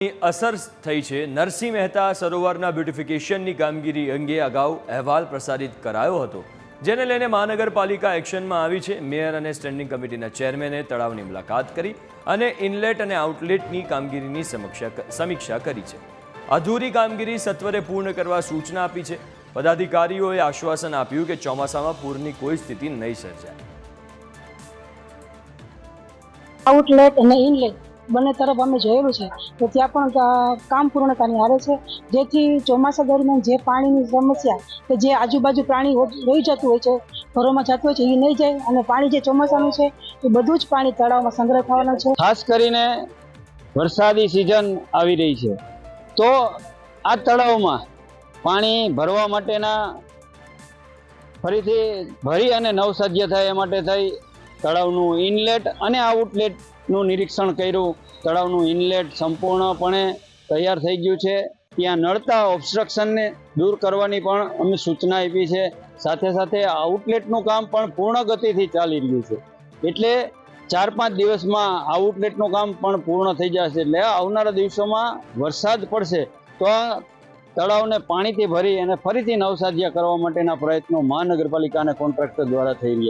ની અસર થઈ છે। નરસિંહ મહેતા સરોવરના બ્યુટિફિકેશનની કામગીરી અંગે અગાઉ અહેવાલ પ્રસારિત કરાયો હતો, જેને લઈને મહાનગરપાલિકા એક્શનમાં આવી છે। મેયર અને સ્ટેન્ડિંગ કમિટીના ચેરમેને તળાવની મુલાકાત કરી અને ઇનલેટ અને આઉટલેટની કામગીરીની સમીક્ષા કરી છે। અધૂરી કામગીરી સત્વરે પૂર્ણ કરવા સૂચના આપી છે। પદાધિકારીઓએ આશ્વાસન આપ્યું કે ચોમાસામાં પૂરની કોઈ સ્થિતિ નહીં સર્જાય। આઉટલેટ અને ઇનલેટ બંને તરફ અમે જોયેલું છે તો ત્યાં પણ કામ પૂર્ણતાની આવે છે, જેથી ચોમાસા દરમિયાન જે પાણીની સમસ્યા કે જે આજુબાજુ પાણી રહી જતું હોય છે, ઘરોમાં જતું હોય છે, એ નહીં જાય અને પાણી જે ચોમાસાનું છે એ બધું જ પાણી તળાવમાં સંગ્રહ થવાનું છે। ખાસ કરીને વરસાદી સિઝન આવી રહી છે તો આ તળાવમાં પાણી ભરવા માટેના ફરીથી ભરી અને નવસજ્ય થાય એ માટે થઈ તળાવનું ઇનલેટ અને આઉટલેટનું નિરીક્ષણ કર્યું। તળાવનું ઇનલેટ સંપૂર્ણપણે તૈયાર થઈ ગયું છે। ત્યાં નડતા ઓબ્સ્ટ્રક્શનને દૂર કરવાની પણ અમે સૂચના આપી છે। સાથે સાથે આઉટલેટનું કામ પણ પૂર્ણ ગતિથી ચાલી રહ્યું છે, એટલે 4-5 દિવસમાં આઉટલેટનું કામ પણ પૂર્ણ થઈ જશે। એટલે આવનારા દિવસોમાં વરસાદ પડશે તો આ તળાવને પાણીથી ભરી અને ફરીથી નવસાધ્ય કરવા માટેના પ્રયત્નો મહાનગરપાલિકા અને કોન્ટ્રાક્ટર દ્વારા થઈ રહ્યા છે।